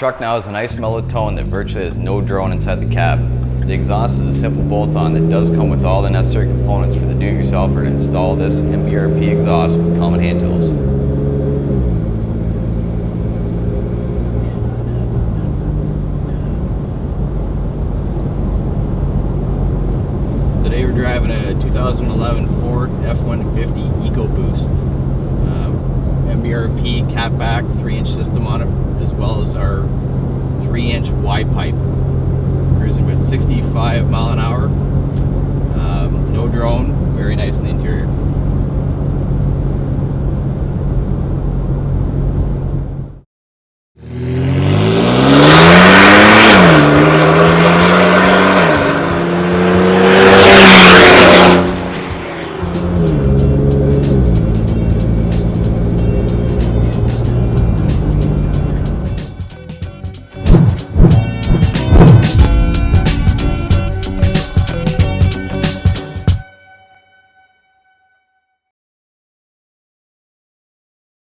truck now has a nice mellow tone that virtually has no drone inside the cab. The exhaust is a simple bolt-on that does come with all the necessary components for the do-it-yourselfer to install this MBRP exhaust with common hand tools. Today we're driving a 2011 Ford F-150 Ecoboost. MBRP catback 3-inch system on it, as well as our 3-inch Y pipe. Cruising with 65 mile an hour. No drone, very nice in the interior.